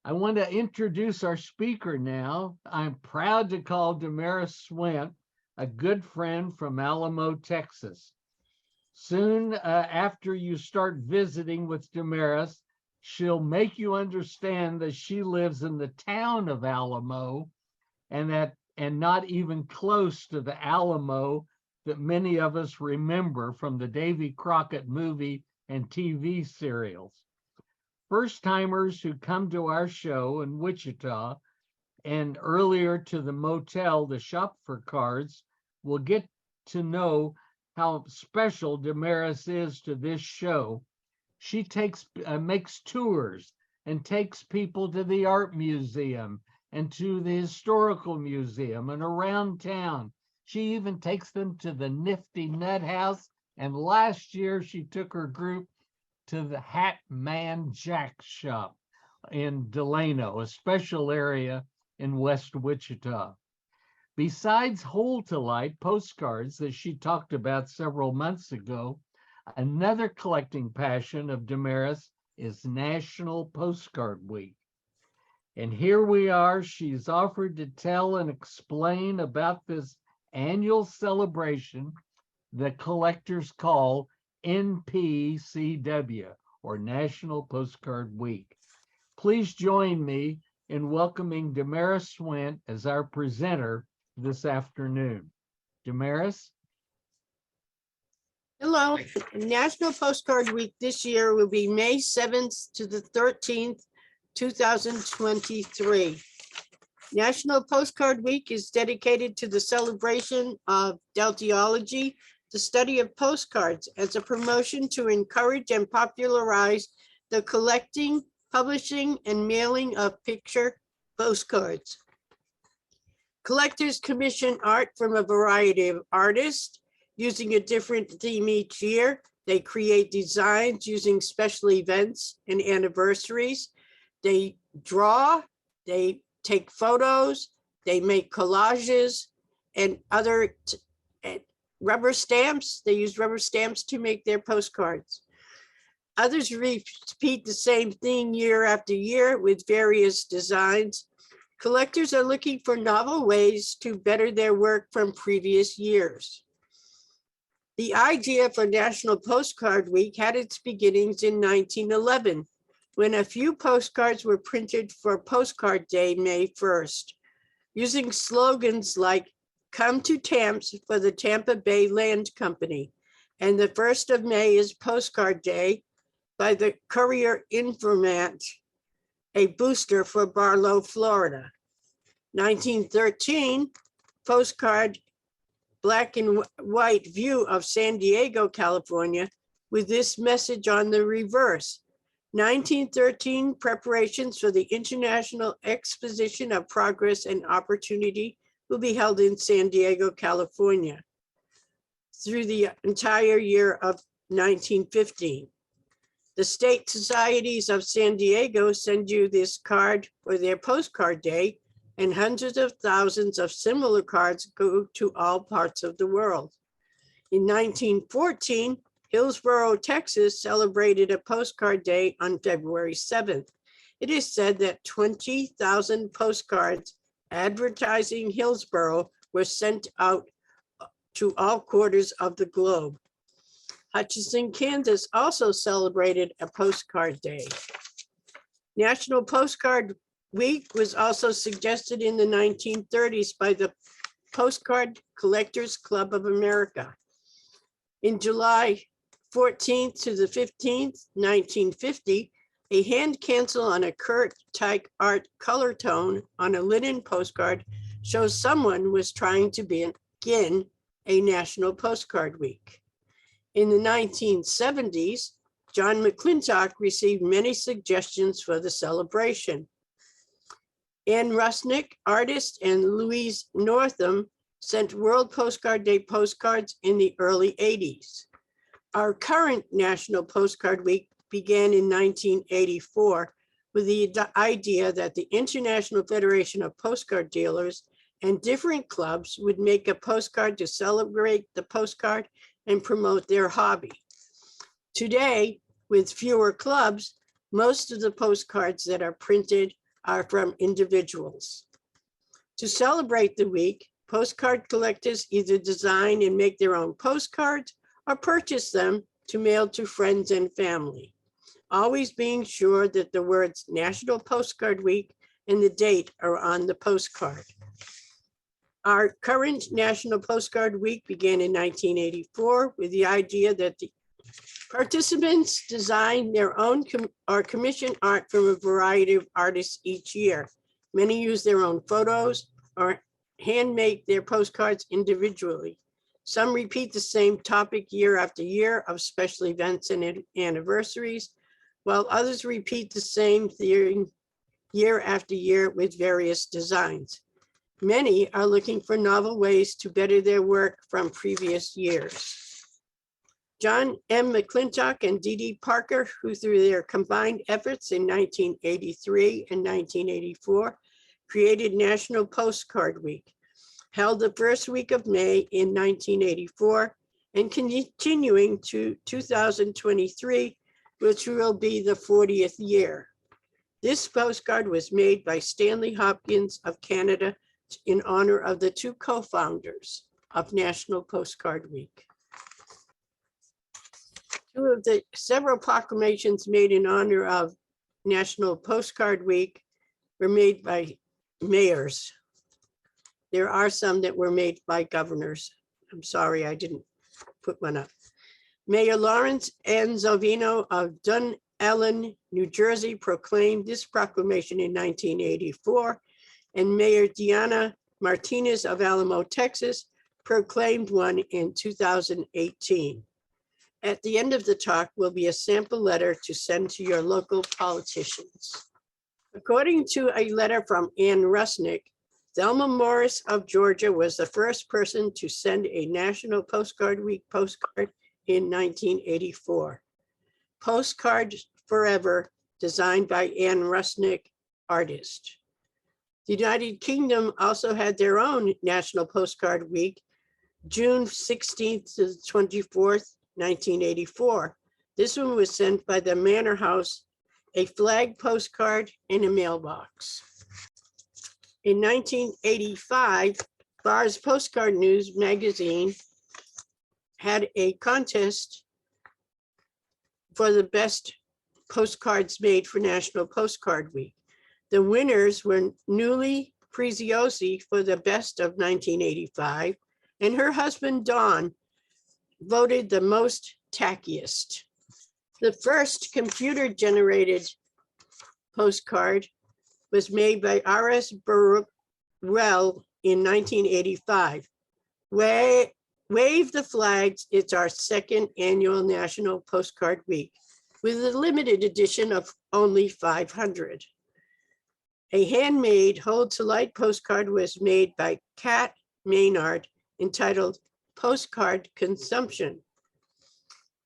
I want to introduce our speaker now. I'm proud to call Demaris Swint, a good friend from Alamo, Texas. Soon after you start visiting with Demaris, she'll make you understand that she lives in the town of Alamo and not even close to the Alamo that many of us remember from the Davy Crockett movie and TV serials. First timers who come to our show in Wichita and earlier to the motel to shop for cards will get to know how special Demaris is to this show. She makes tours and takes people to the art museum and to the historical museum and around town. She even takes them to the Nifty Nut House. And last year she took her group to the Hat Man Jack shop in Delano, a special area in West Wichita. Besides Hold-to-Light postcards that she talked about several months ago, another collecting passion of Demaris is National Postcard Week. And here we are, she's offered to tell and explain about this annual celebration that collectors call NPCW, or National Postcard Week. Please join me in welcoming Demaris Swint as our presenter this afternoon. Demaris? Hello. National Postcard Week this year will be May 7th to the 13th, 2023. National Postcard Week is dedicated to the celebration of deltiology, the study of postcards, as a promotion to encourage and popularize the collecting, publishing, and mailing of picture postcards. Collectors commission art from a variety of artists using a different theme each year. They create designs using special events and anniversaries. They draw, they take photos, they make collages and other rubber stamps. They use rubber stamps to make their postcards. Others repeat the same thing year after year with various designs. Collectors are looking for novel ways to better their work from previous years. The idea for National Postcard Week had its beginnings in 1911, when a few postcards were printed for Postcard Day, May 1st, using slogans like "Come to Tamps" for the Tampa Bay Land Company, and the 1st of May is Postcard Day by the Courier Informant, a booster for Barlow, Florida. 1913, postcard black and white view of San Diego, California, with this message on the reverse. 1913, preparations for the International Exposition of Progress and Opportunity will be held in San Diego, California, through the entire year of 1915. The State Societies of San Diego send you this card for their Postcard Day, and hundreds of thousands of similar cards go to all parts of the world. In 1914, Hillsborough, Texas celebrated a Postcard Day on February 7th. It is said that 20,000 postcards advertising Hillsborough were sent out to all quarters of the globe. Hutchinson, Kansas also celebrated a Postcard Day. National Postcard Week was also suggested in the 1930s by the Postcard Collectors Club of America. In July 14th to the 15th, 1950, a hand cancel on a Kurt Tyke art color tone on a linen postcard shows someone was trying to begin a National Postcard Week. In the 1970s, John McClintock received many suggestions for the celebration. Ann Rusnick, artist, and Louise Northam sent World Postcard Day postcards in the early 80s. Our current National Postcard Week began in 1984 with the idea that the International Federation of Postcard Dealers and different clubs would make a postcard to celebrate the postcard and promote their hobby. Today, with fewer clubs, most of the postcards that are printed are from individuals. To celebrate the week, postcard collectors either design and make their own postcards or purchase them to mail to friends and family, always being sure that the words National Postcard Week and the date are on the postcard. Our current National Postcard Week began in 1984 with the idea that the participants design their own or commission art from a variety of artists each year. Many use their own photos or hand make their postcards individually. Some repeat the same topic year after year of special events and anniversaries, while others repeat the same theme year after year with various designs. Many are looking for novel ways to better their work from previous years. John M. McClintock and Dee Dee Parker, who through their combined efforts in 1983 and 1984, created National Postcard Week, held the first week of May in 1984 and continuing to 2023, which will be the 40th year. This postcard was made by Stanley Hopkins of Canada in honor of the two co-founders of National Postcard Week. Two of the several proclamations made in honor of National Postcard Week were made by mayors. There are some that were made by governors. I'm sorry, I didn't put one up. Mayor Lawrence Anzovino of Dunellen, New Jersey, proclaimed this proclamation in 1984, and Mayor Diana Martinez of Alamo, Texas, proclaimed one in 2018. At the end of the talk will be a sample letter to send to your local politicians. According to a letter from Ann Rusnick, Thelma Morris of Georgia was the first person to send a National Postcard Week postcard in 1984. Postcard Forever, designed by Ann Rusnick, artist. The United Kingdom also had their own National Postcard Week, June 16th to the 24th, 1984. This one was sent by the Manor House, a flag postcard in a mailbox. In 1985, Barr's Postcard News magazine had a contest for the best postcards made for National Postcard Week. The winners were Newly Preziosi for the best of 1985, and her husband, Don, voted the most tackiest. The first computer-generated postcard was made by R.S. Burwell in 1985. Wave the Flags, it's our second annual National Postcard Week, with a limited edition of only 500. A handmade Hold to Light postcard was made by Kat Maynard entitled Postcard Consumption.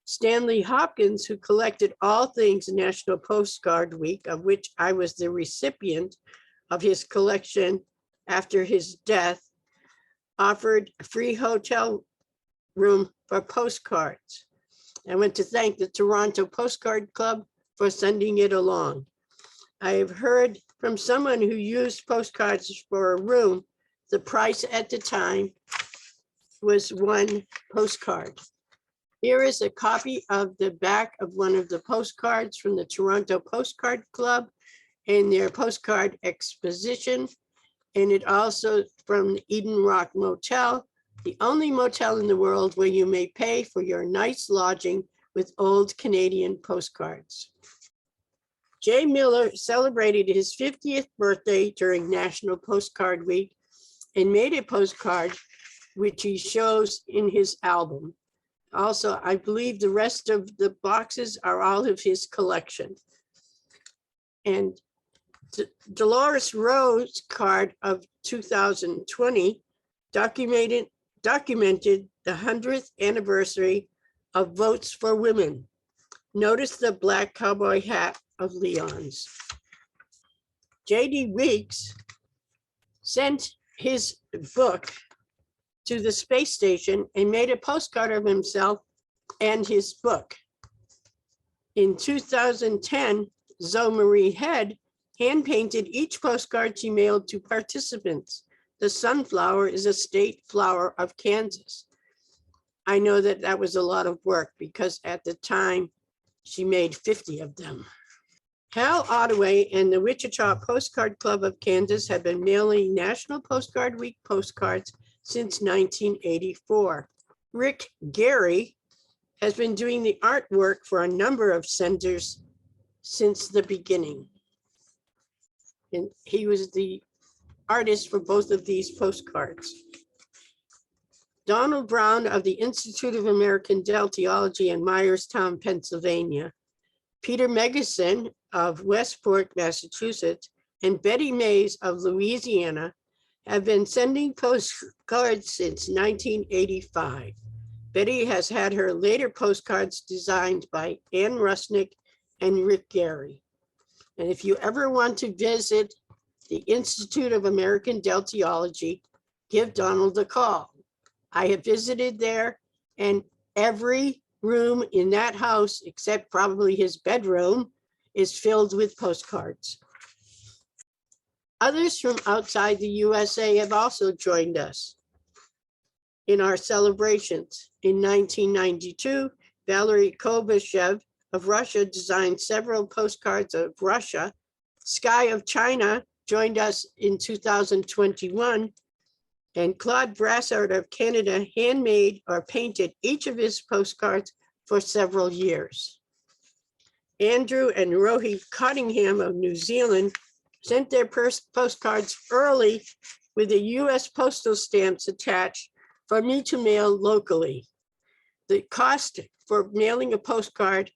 Stanley Hopkins, who collected all things National Postcard Week, of which I was the recipient of his collection after his death, offered a free hotel room for postcards. I want to thank the Toronto Postcard Club for sending it along. I have heard from someone who used postcards for a room, the price at the time was one postcard. Here is a copy of the back of one of the postcards from the Toronto Postcard Club in their postcard exposition. And it also from the Eden Rock Motel, the only motel in the world where you may pay for your night's lodging with old Canadian postcards. Jay Miller celebrated his 50th birthday during National Postcard Week and made a postcard which he shows in his album. Also, I believe the rest of the boxes are all of his collection. And Dolores Rose card of 2020 documented the 100th anniversary of Votes for Women. Notice the black cowboy hat of Leon's. J.D. Weeks sent his book to the space station and made a postcard of himself and his book. In 2010, Zoe Marie Head hand-painted each postcard she mailed to participants. The sunflower is a state flower of Kansas. I know that that was a lot of work because at the time she made 50 of them. Hal Ottaway and the Wichita Postcard Club of Kansas have been mailing National Postcard Week postcards since 1984. Rick Gary has been doing the artwork for a number of centers since the beginning. And he was the artist for both of these postcards. Donald Brown of the Institute of American Deltiology in Myerstown, Pennsylvania, Peter Megason of Westport, Massachusetts, and Betty Mays of Louisiana have been sending postcards since 1985. Betty has had her later postcards designed by Ann Rusnick and Rick Gary. And if you ever want to visit the Institute of American Deltiology, give Donald a call. I have visited there, and every room in that house, except probably his bedroom, is filled with postcards. Others from outside the USA have also joined us in our celebrations. In 1992, Valery Kovashev of Russia designed several postcards of Russia. Sky of China joined us in 2021, and Claude Brassard of Canada handmade or painted each of his postcards for several years. Andrew and Rohi Cottingham of New Zealand sent their postcards early with the US postal stamps attached for me to mail locally. The cost for mailing a postcard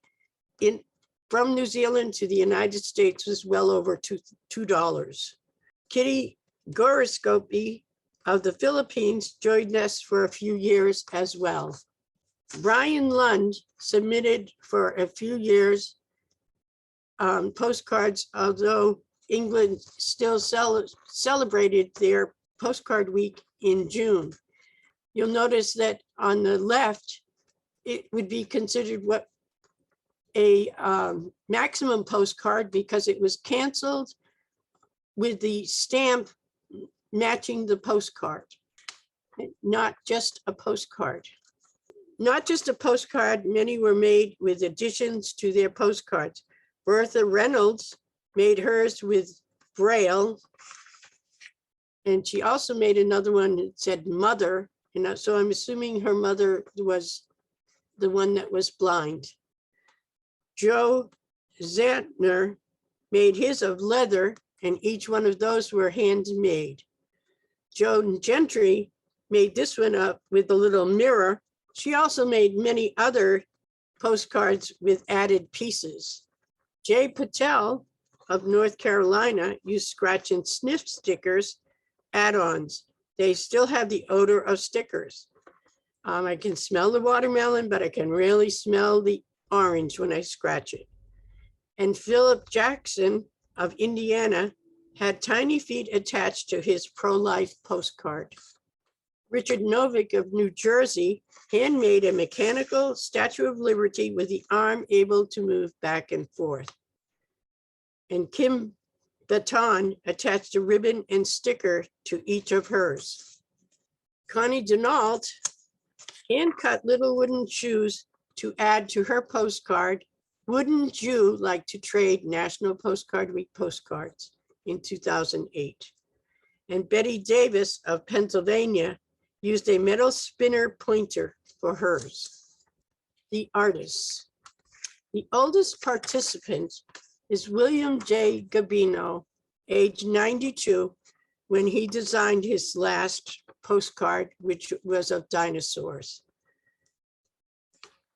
from New Zealand to the United States was well over $2. Kitty Goroscopy of the Philippines joined us for a few years as well. Brian Lund submitted for a few years postcards, although England still celebrated their postcard week in June. You'll notice that on the left, it would be considered what a maximum postcard because it was canceled with the stamp matching the postcard, not just a postcard. Not just a postcard, many were made with additions to their postcards. Bertha Reynolds made hers with Braille, and she also made another one that said mother, and so I'm assuming her mother was the one that was blind. Joe Zantner made his of leather, and each one of those were handmade. Joan Gentry made this one up with a little mirror. She also made many other postcards with added pieces. Jay Patel of North Carolina used scratch and sniff stickers, add-ons. They still have the odor of stickers. I can smell the watermelon, but I can really smell the orange when I scratch it. And Philip Jackson of Indiana had tiny feet attached to his pro-life postcard. Richard Novick of New Jersey handmade a mechanical Statue of Liberty with the arm able to move back and forth. And Kim Baton attached a ribbon and sticker to each of hers. Connie Denault hand-cut little wooden shoes to add to her postcard. Wouldn't you like to trade National Postcard Week postcards in 2008? And Betty Davis of Pennsylvania used a metal spinner pointer for hers. The artists. The oldest participant is William J. Gabino, age 92, when he designed his last postcard, which was of dinosaurs.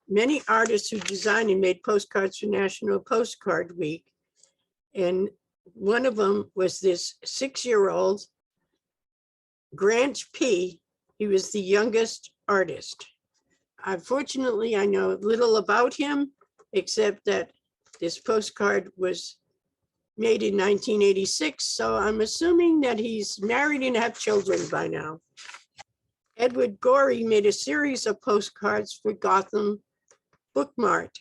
Many artists who designed and made postcards for National Postcard Week, and one of them was this 6-year-old Grant P. He was the youngest artist. Unfortunately, I know little about him, except that this postcard was made in 1986, so I'm assuming that he's married and have children by now. Edward Gorey made a series of postcards for Gotham Book Mart.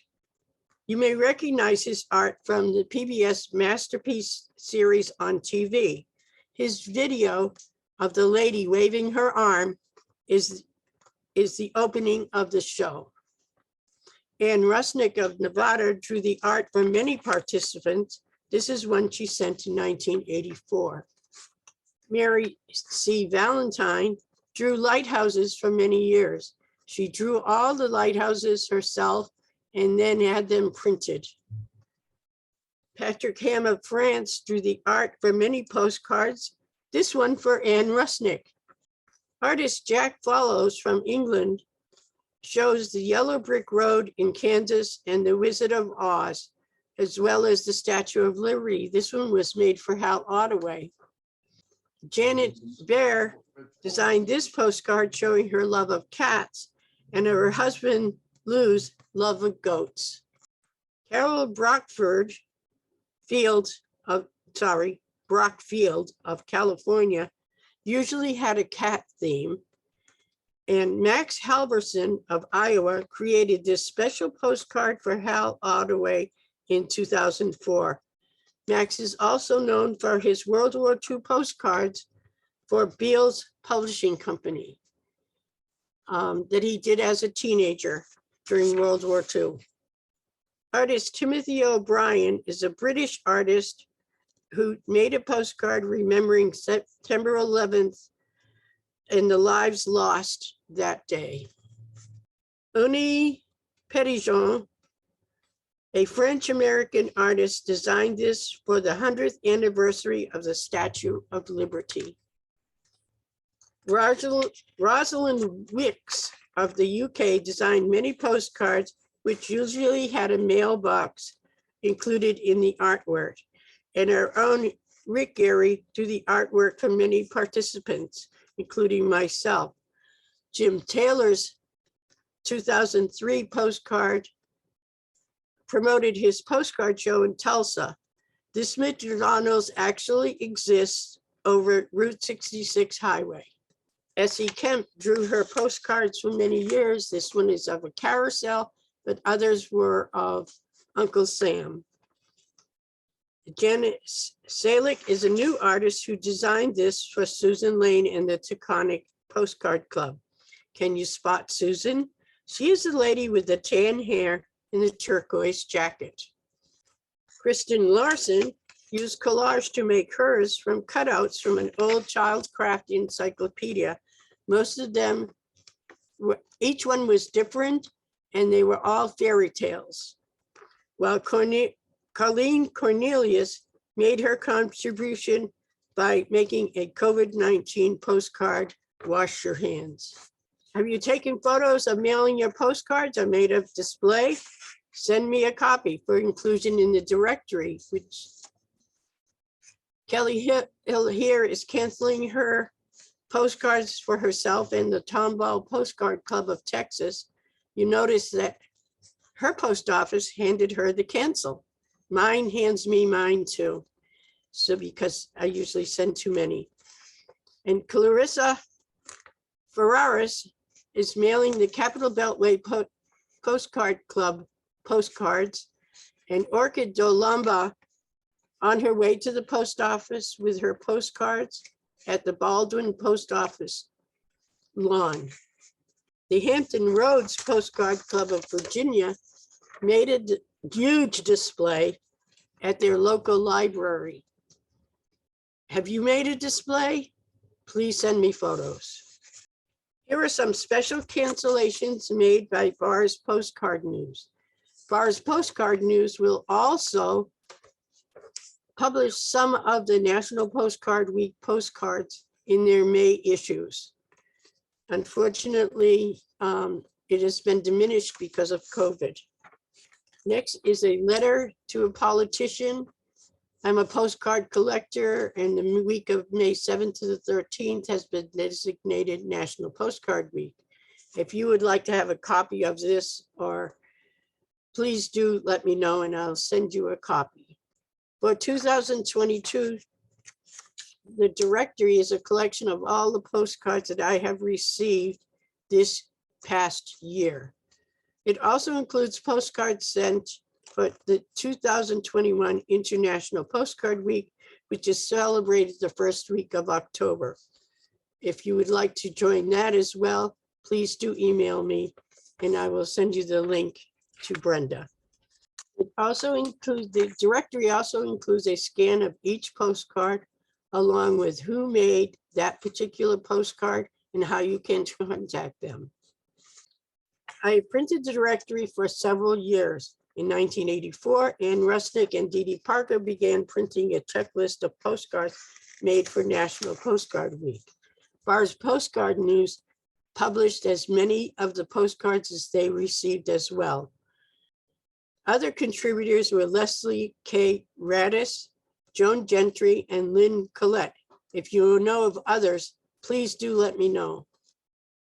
You may recognize his art from the PBS Masterpiece series on TV. His video of the lady waving her arm is the opening of the show. Ann Rusnick of Nevada drew the art for many participants. This is one she sent in 1984. Mary C. Valentine drew lighthouses for many years. She drew all the lighthouses herself and then had them printed. Patrick Ham of France drew the art for many postcards. This one for Ann Rusnick. Artist Jack Follows from England shows the yellow brick road in Kansas and the Wizard of Oz, as well as the Statue of Liberty. This one was made for Hal Ottaway. Janet Baer designed this postcard showing her love of cats and her husband Lou's love of goats. Carol Brockfield of California usually had a cat theme. And Max Halverson of Iowa created this special postcard for Hal Ottaway in 2004. Max is also known for his World War II postcards for Beale's Publishing Company that he did as a teenager during World War II. Artist Timothy O'Brien is a British artist who made a postcard remembering September 11th and the lives lost that day. Oni Petitjean, a French-American artist, designed this for the 100th anniversary of the Statue of Liberty. Rosalind Wicks of the UK designed many postcards, which usually had a mailbox included in the artwork. And our own Rick Gary drew the artwork for many participants, including myself. Jim Taylor's 2003 postcard promoted his postcard show in Tulsa. This McDonald's actually exists over Route 66 highway. S.E. Kemp drew her postcards for many years. This one is of a carousel, but others were of Uncle Sam. Janet Salick is a new artist who designed this for Susan Lane and the Taconic Postcard Club. Can you spot Susan? She is the lady with the tan hair and the turquoise jacket. Kristen Larson used collage to make hers from cutouts from an old childcraft encyclopedia. Most of them, each one was different, and they were all fairy tales. While Colleen Cornelius made her contribution by making a COVID-19 postcard, Wash Your Hands. Have you taken photos of mailing your postcards or made a display? Send me a copy for inclusion in the directory, which Kelly Hill here is canceling her postcards for herself and the Tomball Postcard Club of Texas. You notice that her post office handed her the cancel. Mine hands me mine too. So because I usually send too many. And Clarissa Ferraris is mailing the Capital Beltway Postcard Club postcards, and Orchid Dolamba on her way to the post office with her postcards at the Baldwin Post Office lawn. The Hampton Roads Postcard Club of Virginia made a huge display at their local library. Have you made a display? Please send me photos. Here are some special cancellations made by Barr's Postcard News. Barr's Postcard News will also publish some of the National Postcard Week postcards in their May issues. Unfortunately, it has been diminished because of COVID. Next is a letter to a politician. I'm a postcard collector, and the week of May 7th to the 13th has been designated National Postcard Week. If you would like to have a copy of this, or please do let me know and I'll send you a copy. For 2022, the directory is a collection of all the postcards that I have received this past year. It also includes postcards sent for the 2021 International Postcard Week, which is celebrated the first week of October. If you would like to join that as well, please do email me and I will send you the link to Brenda. It also includes, the directory also includes a scan of each postcard along with who made that particular postcard and how you can contact them. I printed the directory for several years. In 1984, Ann Rusnick and Dee Dee Parker began printing a checklist of postcards made for National Postcard Week. Barr's Postcard News published as many of the postcards as they received as well. Other contributors were Leslie K. Radis, Joan Gentry, and Lynn Collette. If you know of others, please do let me know.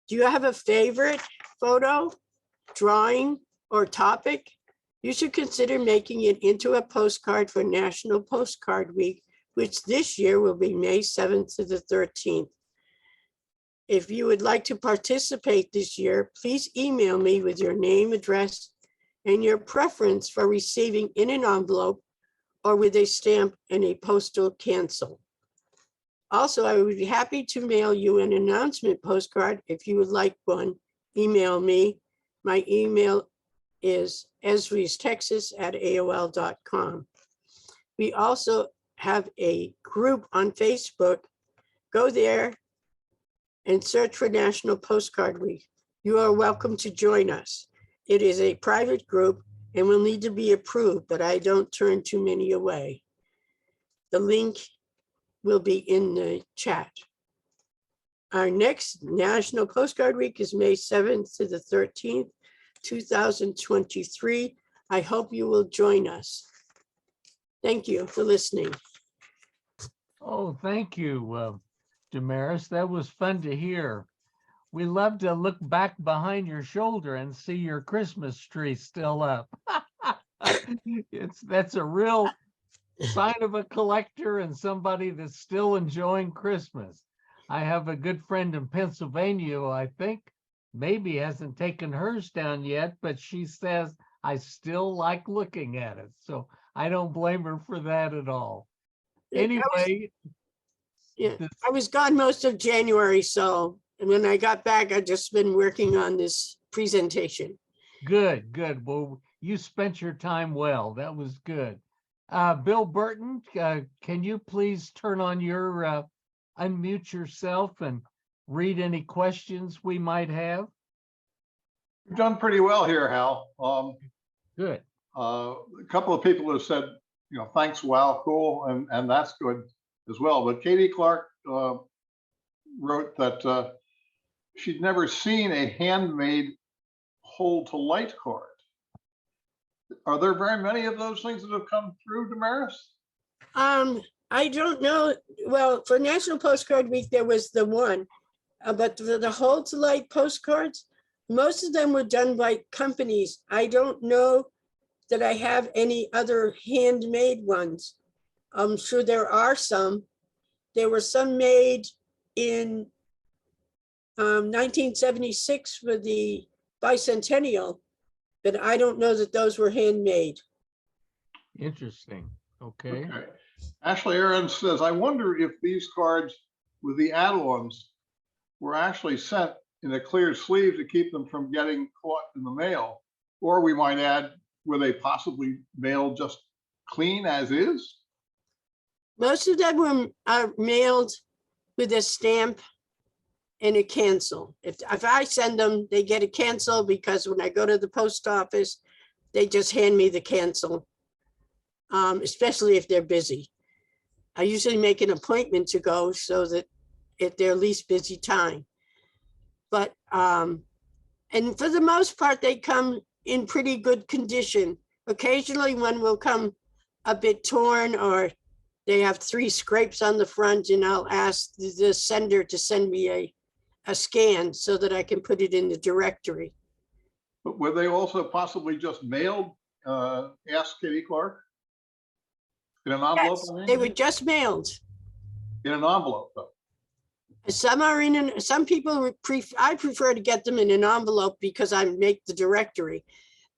Do you have a favorite photo, drawing, or topic? You should consider making it into a postcard for National Postcard Week, which this year will be May 7th to the 13th. If you would like to participate this year, please email me with your name, address, and your preference for receiving in an envelope or with a stamp and a postal cancel. Also, I would be happy to mail you an announcement postcard. If you would like one, email me. My email is esriestexas@aol.com. We also have a group on Facebook. Go there and search for National Postcard Week. You are welcome to join us. It is a private group and will need to be approved, but I don't turn too many away. The link will be in the chat. Our next National Postcard Week is May 7th to the 13th, 2023. I hope you will join us. Thank you for listening. Oh, thank you, Demaris. That was fun to hear. We love to look back behind your shoulder and see your Christmas tree still up. That's a real sign of a collector and somebody that's still enjoying Christmas. I have a good friend in Pennsylvania who I think maybe hasn't taken hers down yet, but she says, I still like looking at it. So I don't blame her for that at all. Anyway. I was gone most of January, so when I got back, I've just been working on this presentation. Good, good. Well, you spent your time well. That was good. Bill Burton, can you please turn on your, unmute yourself and read any questions we might have? You've done pretty well here, Hal. Good. A couple of people have said, thanks, wow, cool, and that's good as well. But Katie Clark wrote that she'd never seen a handmade hold to light card. Are there very many of those things that have come through, Demaris? I don't know. Well, for National Postcard Week, there was the one, but the hold to light postcards, most of them were done by companies. I don't know that I have any other handmade ones. I'm sure there are some. There were some made in 1976 for the bicentennial, but I don't know that those were handmade. Interesting. Okay. Ashley Aaron says, I wonder if these cards with the add-ons were actually sent in a clear sleeve to keep them from getting caught in the mail, or we might add, were they possibly mailed just clean as is? Most of them are mailed with a stamp and a cancel. If I send them, they get a cancel because when I go to the post office, they just hand me the cancel, especially if they're busy. I usually make an appointment to go so that at their least busy time. But, and for the most part, they come in pretty good condition. Occasionally one will come a bit torn or they have 3 scrapes on the front, and I'll ask the sender to send me a scan so that I can put it in the directory. But were they also possibly just mailed? Ask Katie Clark. In an envelope? Yes, they were just mailed. In an envelope, though. Some are some people, I prefer to get them in an envelope because I make the directory.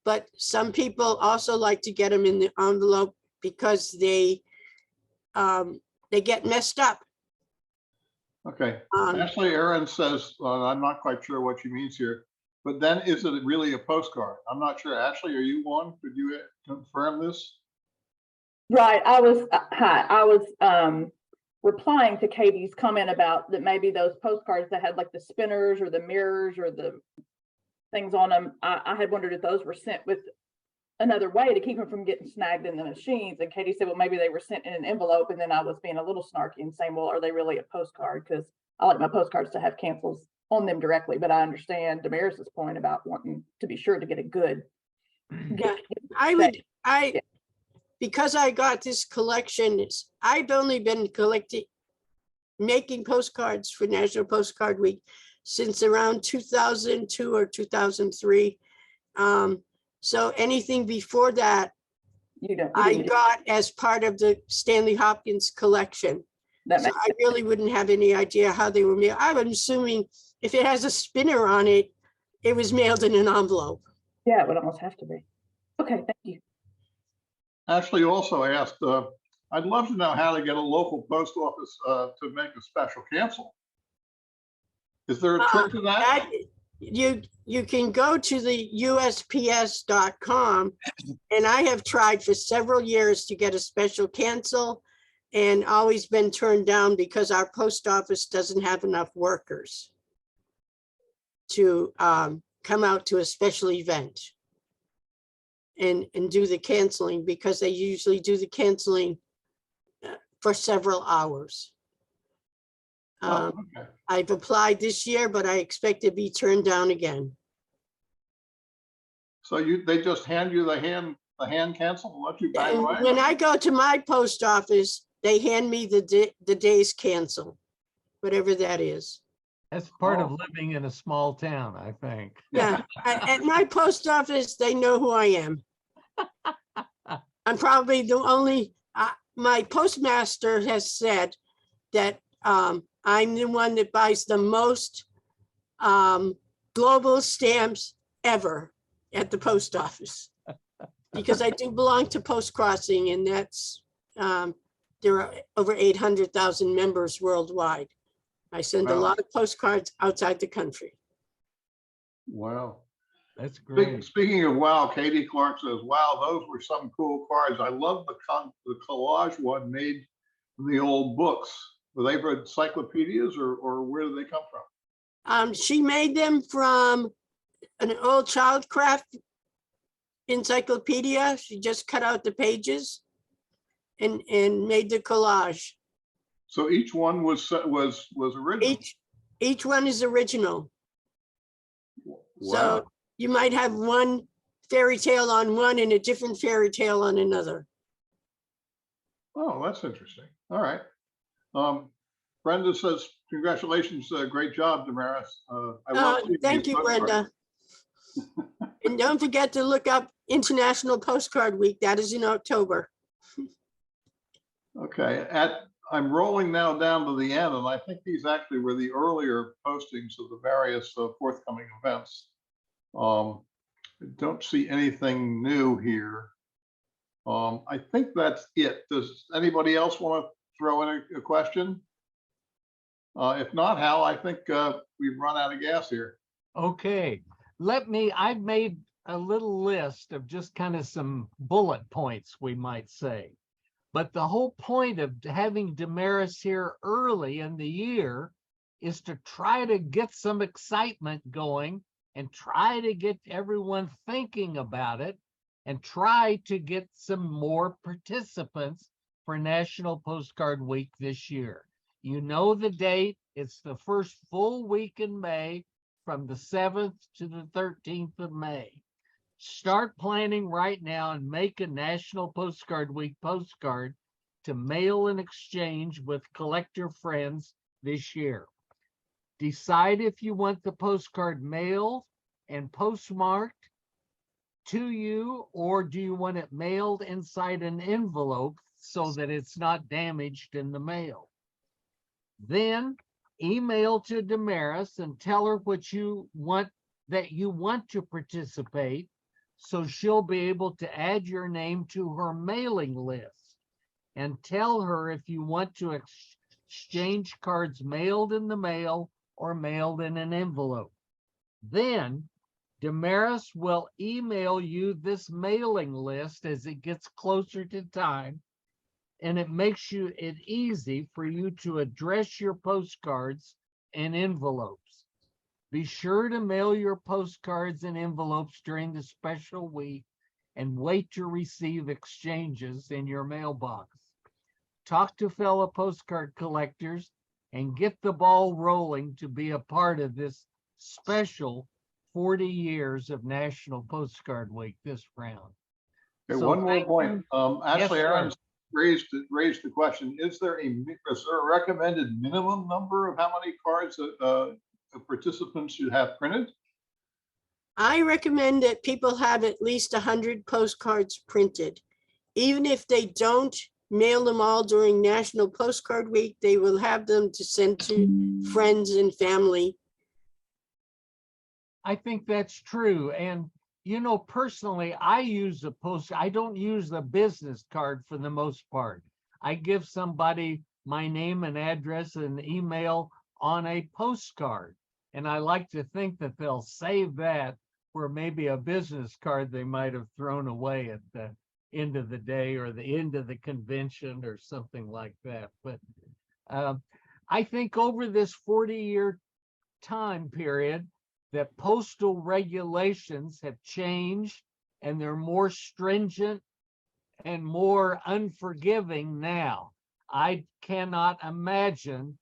but some people also like to get them in the envelope because they get messed up. Okay. Um, Ashley Aaron says, I'm not quite sure what she means here, but then is it really a postcard? I'm not sure. Ashley, are you one? Could you confirm this? Right. Hi. I was replying to Katie's comment about that maybe those postcards that had like the spinners or the mirrors or the things on them. I had wondered if those were sent with another way to keep them from getting snagged in the machines. And Katie said, well, maybe they were sent in an envelope. And then I was being a little snarky and saying, well, are they really a postcard? Because I like my postcards to have cancels on them directly. But I understand Damaris's point about wanting to be sure to get it good. Yeah, because I got this collection, I've only been making postcards for National Postcard Week since around 2002 or 2003. So anything before that, I got as part of the Stanley Hopkins collection. So I really wouldn't have any idea how they were mailed. I'm assuming if it has a spinner on it, it was mailed in an envelope. Yeah, it would almost have to be. Okay, thank you. Ashley also asked, I'd love to know how to get a local post office to make a special cancel. Is there a trick to that? You can go to the USPS.com, and I have tried for several years to get a special cancel and always been turned down because our post office doesn't have enough workers to come out to a special event and do the canceling, because they usually do the canceling for several hours. Okay. I've applied this year, but I expect to be turned down again. So they just hand you the hand cancel and let you bang And away? when I go to my post office, they hand me the day's cancel, whatever that is. That's part of living in a small town, I think. Yeah, at my post office, they know who I am. I'm probably the only, my postmaster has said that I'm the one that buys the most global stamps ever at the post office. Because I do belong to Post Crossing, and that's, there are over 800,000 members worldwide. I send a lot of postcards outside the country. Wow. That's great. Speaking of wow, Katie Clark says, wow, those were some cool cards. I love the collage one made from the old books. Were they for encyclopedias or where did they come from? She made them from an old childcraft encyclopedia. She just cut out the pages and made the collage. So each one was original. Each one is original. Wow. So you might have one fairy tale on one and a different fairy tale on another. Oh, that's interesting. All right. Brenda says, congratulations, great job, Demaris. Thank you, Brenda. And don't forget to look up International Postcard Week. That is in October. Okay, I'm rolling now down to the end, and I think these actually were the earlier postings of the various forthcoming events. I don't see anything new here. I think that's it. Does anybody else want to throw in a question? If not, Hal, I think we've run out of gas here. Okay, I've made a little list of just kind of some bullet points, we might say. But the whole point of having Demaris here early in the year is to try to get some excitement going and try to get everyone thinking about it and try to get some more participants for National Postcard Week this year. You know the date. It's the first full week in May from the 7th to the 13th of May. Start planning right now and make a National Postcard Week postcard to mail and exchange with collector friends this year. Decide if you want the postcard mailed and postmarked to you, or do you want it mailed inside an envelope so that it's not damaged in the mail? Then email to Demaris and tell her what you want, that you want to participate, so she'll be able to add your name to her mailing list. And tell her if you want to exchange cards mailed in the mail or mailed in an envelope. Then Demaris will email you this mailing list as it gets closer to time, and it makes it easy for you to address your postcards and envelopes. Be sure to mail your postcards and envelopes during the special week and wait to receive exchanges in your mailbox. Talk to fellow postcard collectors and get the ball rolling to be a part of this special 40 years of National Postcard Week this round. Okay, So one more thank point. Ashley sir. Aaron's raised the question, is there a recommended minimum number of how many cards participants should have printed? I recommend that people have at least 100 postcards printed. Even if they don't mail them all during National Postcard Week, they will have them to send to friends and family. I think that's true. And, you know, personally, I use I don't use the business card for the most part. I give somebody my name and address and email on a postcard. And I like to think that they'll save that where maybe a business card they might have thrown away at the end of the day or the end of the convention or something like that. But I think over this 40-year time period, that postal regulations have changed and they're more stringent and more unforgiving now. I cannot imagine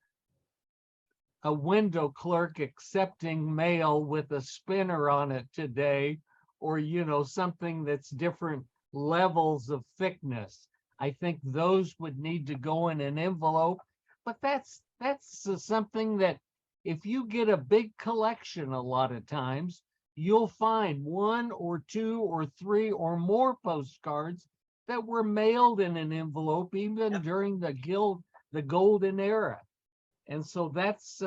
a window clerk accepting mail with a spinner on it today, or, you know, something that's different levels of thickness. I think those would need to go in an envelope, but that's something that if you get a big collection, a lot of times you'll find 1 or 2 or 3 or more postcards that were mailed in an envelope even during the golden era. And so that's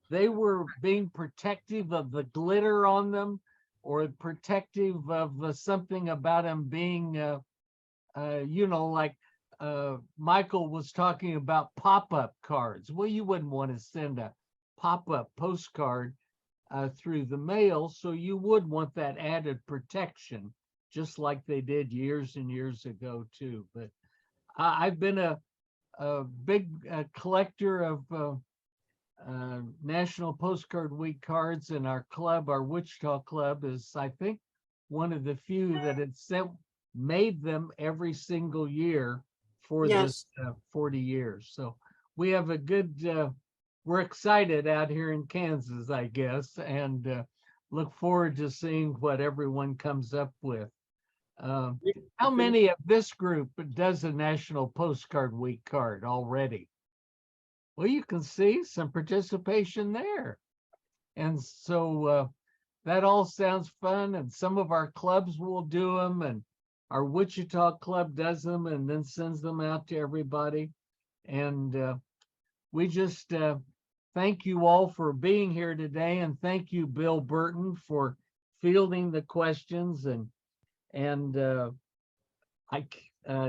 they were being protective of the glitter on them, or protective of something about them being you know, like Michael was talking about pop-up cards. Well, you wouldn't want to send a pop-up postcard through the mail, so you would want that added protection, just like they did years and years ago too. But I've been a big collector of National Postcard Week cards, and our club, our Wichita club, is I think one of the few that had made them every single year for this 40 years. So we have a good we're excited out here in Kansas, I guess, and look forward to seeing what everyone comes up with. How many of this group does a National Postcard Week card already? Well, you can see some participation there. And so that all sounds fun, and some of our clubs will do them, and our Wichita club does them and then sends them out to everybody. And we just thank you all for being here today, and thank you, Bill Burton, for fielding the questions. And I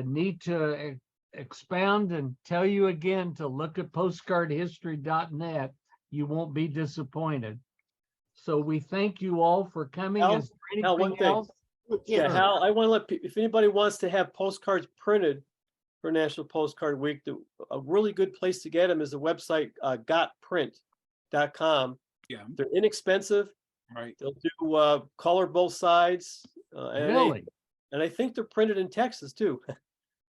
need to expound and tell you again to look at postcardhistory.net. You won't be disappointed. So we thank you all for coming. Hal, Is there anything one thing. else? Yeah, Hal, I want to let if anybody wants to have postcards printed for National Postcard Week, a really good place to get them is the website gotprint.com. Yeah. They're inexpensive. Right. They'll do color both sides. Really? And I think they're printed in Texas too.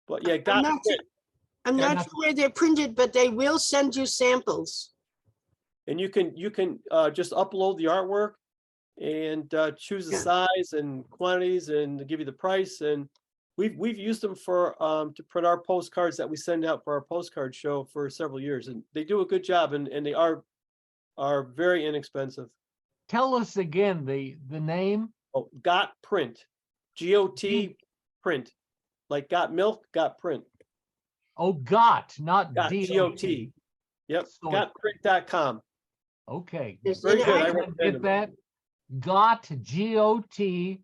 But yeah, I'm not sure where they're printed, but they will send you samples. and you can just upload the artwork and choose the size and quantities and give you the price. And we've used them for to print our postcards that we send out for our postcard show for several years, and they do a good job, and they are very inexpensive. Tell us again the name. Oh, Got Print, GOT print, like got milk, got print. Oh, not Got DOT. GOT. Yep, So- gotprint.com. Okay. Yes, Very and good. I I- recommend Get them. that? Got GOT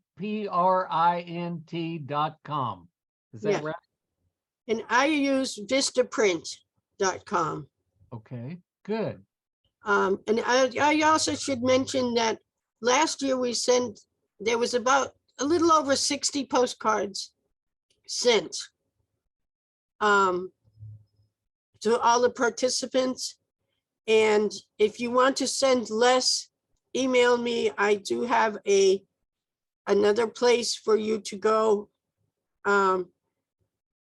PRINT.com. Is that Yeah. right? And I use vistaprint.com. Okay, good. And I also should mention that last year there was about a little over 60 postcards sent to all the participants. And if you want to send less, email me. I do have another place for you to go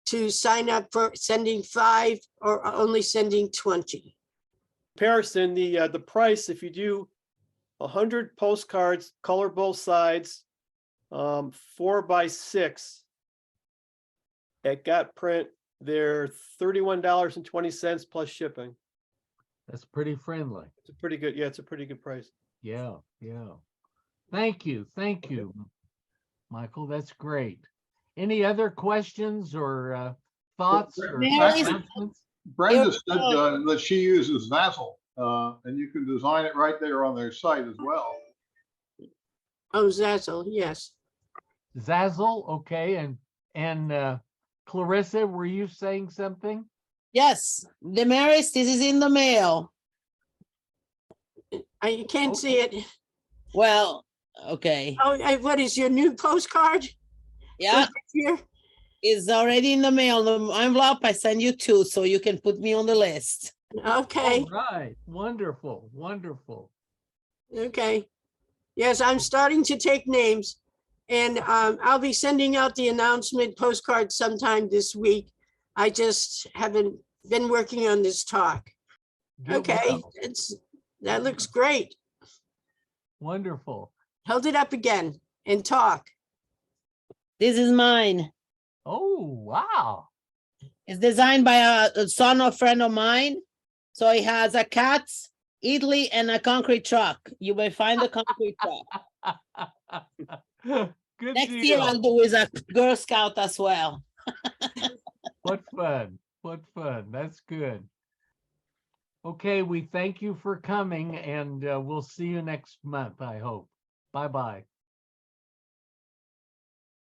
to sign up for sending 5 or only sending 20. Comparison, the price, if you do 100 postcards, color both sides, 4x6 at Got Print, they're $31.20 plus shipping. That's pretty friendly. It's a pretty good, yeah, it's a pretty good price. Yeah, yeah. Thank you, Michael. That's great. Any other questions or thoughts or Mary- announcements? Brenda said that she uses Zazzle, and you can design it right there on their site as well. Oh, Zazzle, yes. Zazzle, okay, and Clarissa, were you saying something? Yes, Demaris, this is in the mail. I can't see it. Well, okay. Oh, what is your new postcard? Yeah, Here? it's already in the mail. The envelope, I send you 2, so you can put me on the list. Okay, All right, wonderful, wonderful. okay. Yes, I'm starting to take names. And I'll be sending out the announcement postcard sometime this week. I just haven't been working on this talk. Get Okay, well. that looks great. Wonderful. Hold it up again and talk. This is mine. Oh, wow. It's designed by a son of friend of mine. So it has a cat, Italy, and a concrete truck. You may find the concrete truck. Good Next year I'll deal. do is a Girl Scout as well. What fun. What fun. That's good. Okay, we thank you for coming and we'll see you next month, I hope. Bye-bye.